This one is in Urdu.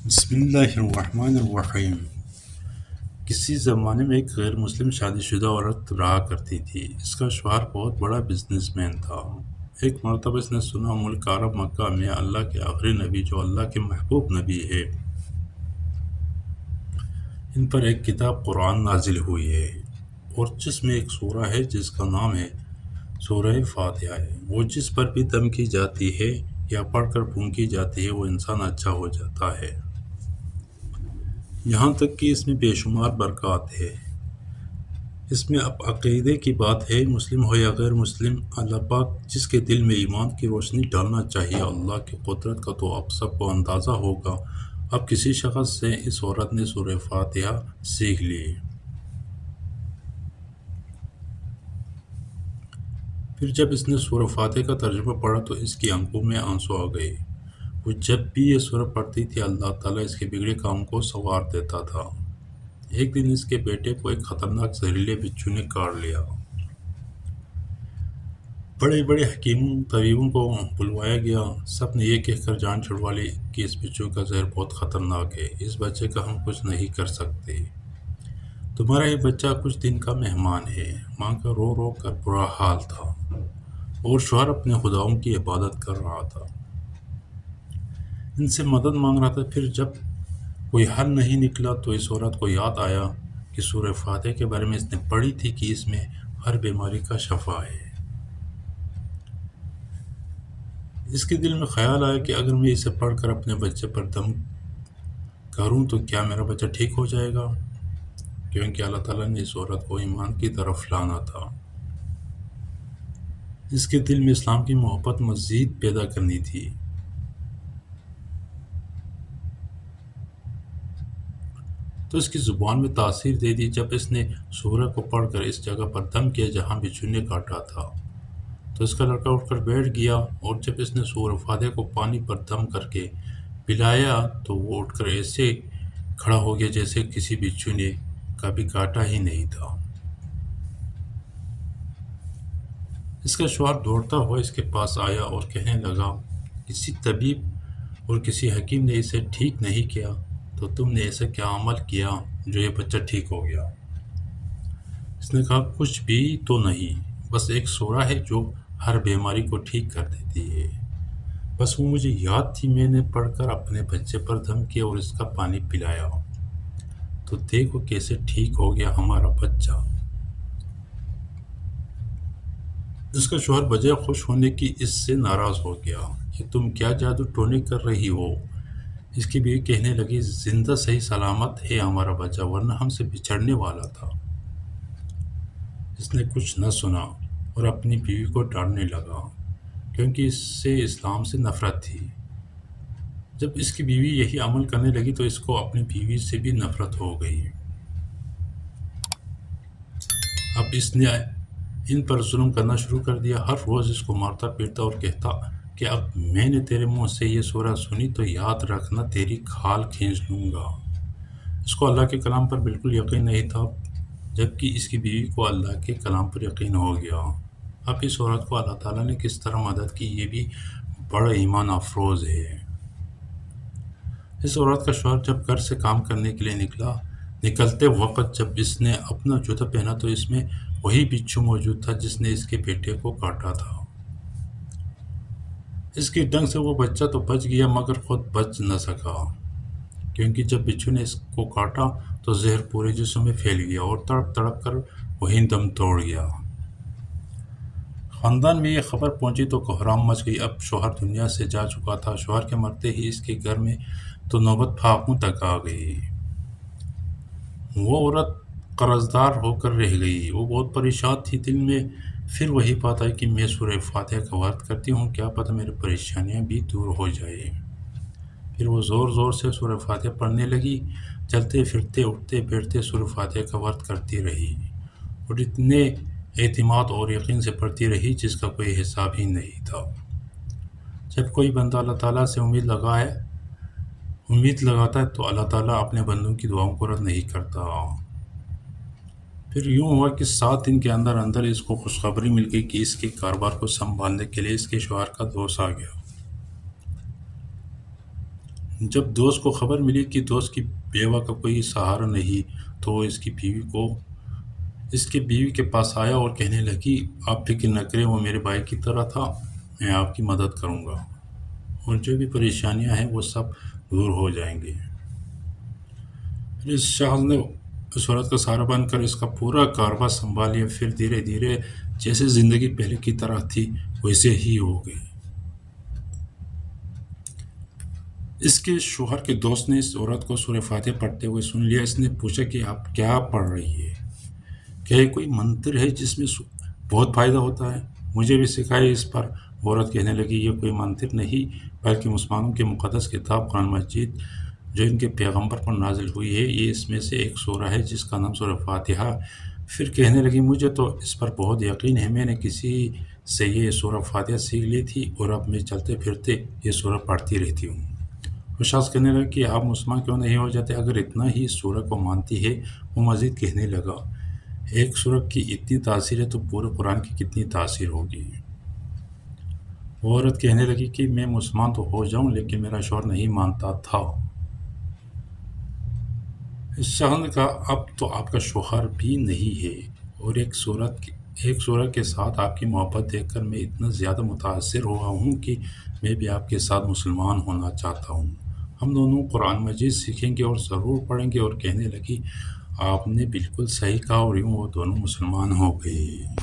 بسم اللہ الرحمن الرحیم۔ کسی زمانے میں ایک غیر مسلم شادی شدہ عورت رہا کرتی تھی۔ اس کا شوہر بہت بڑا بزنس مین تھا۔ ایک مرتبہ اس نے سنا ملک عرب مکہ میں اللہ کے آخری نبی جو اللہ کے محبوب نبی ہے، ان پر ایک کتاب قرآن نازل ہوئی ہے، اور جس میں ایک سورہ ہے جس کا نام ہے سورہ فاتحہ ہے۔ وہ جس پر بھی دم کی جاتی ہے یا پڑھ کر پھونکی جاتی ہے وہ انسان اچھا ہو جاتا ہے، یہاں تک کہ اس میں بے شمار برکات ہے۔ اس میں اب عقیدے کی بات ہے، مسلم ہو یا غیر مسلم، اللہ پاک جس کے دل میں ایمان کی روشنی ڈالنا چاہیے، اللہ کی قدرت کا تو اب سب کو اندازہ ہوگا۔ اب کسی شخص سے اس عورت نے سورہ فاتحہ سیکھ لی، پھر جب اس نے سورہ فاتحہ کا ترجمہ پڑھا تو اس کی آنکھوں میں آنسو آ گئے۔ وہ جب بھی یہ سورہ پڑھتی تھی اللہ تعالیٰ اس کے بگڑے کام کو سنوار دیتا تھا۔ ایک دن اس کے بیٹے کو ایک خطرناک زہریلے بچھو نے کاٹ لیا۔ بڑے بڑے حکیموں طبیبوں کو بلوایا گیا، سب نے یہ کہہ کر جان چھڑوا لی کہ اس بچھو کا زہر بہت خطرناک ہے، اس بچے کا ہم کچھ نہیں کر سکتے، تمہارا یہ بچہ کچھ دن کا مہمان ہے۔ ماں کا رو رو کر برا حال تھا، اور شوہر اپنے خداؤں کی عبادت کر رہا تھا، ان سے مدد مانگ رہا تھا۔ پھر جب کوئی حل نہیں نکلا تو اس عورت کو یاد آیا کہ سورہ فاتحہ کے بارے میں اس نے پڑھی تھی کہ اس میں ہر بیماری کا شفا ہے۔ اس کے دل میں خیال آیا کہ اگر میں اسے پڑھ کر اپنے بچے پر دم کروں تو کیا میرا بچہ ٹھیک ہو جائے گا، کیونکہ اللہ تعالیٰ نے اس عورت کو ایمان کی طرف لانا تھا۔ اس کے دل میں اسلام کی محبت مزید پیدا کرنی تھی۔ تو اس کی زبان میں تاثیر دے دی۔ جب اس نے سورہ کو پڑھ کر اس جگہ پر دم کیا جہاں بچھو نے کاٹا تھا تو اس کا لڑکا اٹھ کر بیٹھ گیا، اور جب اس نے سورہ فاتحہ کو پانی پر دم کر کے پلایا تو وہ اٹھ کر ایسے کھڑا ہو گیا جیسے کسی بچھو نے کبھی کاٹا ہی نہیں تھا۔ اس کا شوہر دوڑتا ہوا اس کے پاس آیا اور کہنے لگا، کسی طبیب اور کسی حکیم نے اسے ٹھیک نہیں کیا تو تم نے ایسا کیا عمل کیا جو یہ بچہ ٹھیک ہو گیا؟ اس نے کہا، کچھ بھی تو نہیں، بس ایک سورہ ہے جو ہر بیماری کو ٹھیک کر دیتی ہے، بس وہ مجھے یاد تھی، میں نے پڑھ کر اپنے بچے پر دم کیا اور اس کا پانی پلایا، تو دیکھو کیسے ٹھیک ہو گیا ہمارا بچہ۔ اس کا شوہر بجائے خوش ہونے کی اس سے ناراض ہو گیا، یہ تم کیا جادو ٹونے کر رہی ہو؟ اس کی بیوی کہنے لگی، زندہ صحیح سلامت ہے ہمارا بچہ، ورنہ ہم سے بچھڑنے والا تھا۔ اس نے کچھ نہ سنا اور اپنی بیوی کو ڈانٹنے لگا، کیونکہ اس سے اسلام سے نفرت تھی۔ جب اس کی بیوی یہی عمل کرنے لگی تو اس کو اپنی بیوی سے بھی نفرت ہو گئی۔ اب اس نے ان پر ظلم کرنا شروع کر دیا، ہر روز اس کو مارتا پیٹتا اور کہتا کہ اب میں نے تیرے منہ سے یہ سورہ سنی تو یاد رکھنا تیری کھال کھینچ لوں گا۔ اس کو اللہ کے کلام پر بالکل یقین نہیں تھا، جبکہ اس کی بیوی کو اللہ کے کلام پر یقین ہو گیا۔ اب اس عورت کو اللہ تعالیٰ نے کس طرح مدد کی، یہ بھی بڑا ایمان افروز ہے۔ اس عورت کا شوہر جب گھر سے کام کرنے کے لیے نکلتے وقت جب اس نے اپنا جوتا پہنا تو اس میں وہی بچھو موجود تھا جس نے اس کے بیٹے کو کاٹا تھا۔ اس کے ڈنگ سے وہ بچہ تو بچ گیا مگر خود بچ نہ سکا، کیونکہ جب بچھو نے اس کو کاٹا تو زہر پورے جسم میں پھیل گیا اور تڑپ تڑپ کر وہیں دم توڑ گیا۔ خاندان میں یہ خبر پہنچی تو کوہرام مچ گئی۔ اب شوہر دنیا سے جا چکا تھا، شوہر کے مرتے ہی اس کے گھر میں تو نوبت پھاقوں تک آ گئی۔ وہ عورت قرضدار ہو کر رہ گئی، وہ بہت پریشان تھی، دل میں پھر وہی بات آئی کہ میں سورہ فاتحہ کا ورد کرتی ہوں، کیا پتہ میری پریشانیاں بھی دور ہو جائیں۔ پھر وہ زور زور سے سورہ فاتحہ پڑھنے لگی، چلتے پھرتے اٹھتے بیٹھتے سورہ فاتحہ کا ورد کرتی رہی، اور اتنے اعتماد اور یقین سے پڑھتی رہی جس کا کوئی حساب ہی نہیں تھا۔ جب کوئی بندہ اللہ تعالیٰ سے امید لگاتا ہے تو اللہ تعالیٰ اپنے بندوں کی دعاؤں کو رد نہیں کرتا۔ پھر یوں ہوا کہ 7 دن کے اندر اندر اس کو خوشخبری مل گئی کہ اس کے کاروبار کو سنبھالنے کے لیے اس کے شوہر کا دوست آ گیا۔ جب دوست کو خبر ملی کہ دوست کی بیوہ کا کوئی سہارا نہیں تو وہ اس کے بیوی کے پاس آیا اور کہنے لگی، آپ فکر نہ کریں، وہ میرے بھائی کی طرح تھا، میں آپ کی مدد کروں گا اور جو بھی پریشانیاں ہیں وہ سب دور ہو جائیں گے۔ پھر اس شخص نے اس عورت کا سہارا بن کر اس کا پورا کاروبار سنبھال لیا۔ پھر دھیرے دھیرے جیسے زندگی پہلے کی طرح تھی ویسے ہی ہو گئی۔ اس کے شوہر کے دوست نے اس عورت کو سورہ فاتحہ پڑھتے ہوئے سن لیا۔ اس نے پوچھا کہ آپ کیا پڑھ رہی ہے؟ کیا یہ کوئی منتر ہے جس میں بہت فائدہ ہوتا ہے؟ مجھے بھی سکھائے اس پر۔ عورت کہنے لگی، یہ کوئی منتر نہیں بلکہ مسلمانوں کی مقدس کتاب قرآن مجید جو ان کے پیغمبر پر نازل ہوئی ہے، یہ اس میں سے ایک سورہ ہے جس کا نام سورہ فاتحہ۔ پھر کہنے لگی، مجھے تو اس پر بہت یقین ہے، میں نے کسی سے یہ سورہ فاتحہ سیکھ لی تھی اور اب میں چلتے پھرتے یہ سورہ پڑھتی رہتی ہوں۔ وہ شخص کہنے لگا کہ آپ مسلمان کیوں نہیں ہو جاتے؟ اگر اتنا ہی اس سورہ کو مانتی ہے۔ وہ مزید کہنے لگا، ایک سورہ کی اتنی تاثیر ہے تو پورے قرآن کی کتنی تاثیر ہوگی؟ وہ عورت کہنے لگی کہ میں مسلمان تو ہو جاؤں لیکن میرا شوہر نہیں مانتا تھا۔ اس شخص نے کہا، اب تو آپ کا شوہر بھی نہیں ہے اور ایک سورہ کے ساتھ آپ کی محبت دیکھ کر میں اتنا زیادہ متاثر ہوا ہوں کہ میں بھی آپ کے ساتھ مسلمان ہونا چاہتا ہوں۔ ہم دونوں قرآن مجید سیکھیں گے اور ضرور پڑھیں گے۔ اور کہنے لگی، آپ نے بالکل صحیح کہا، اور یوں وہ دونوں مسلمان ہو گئے۔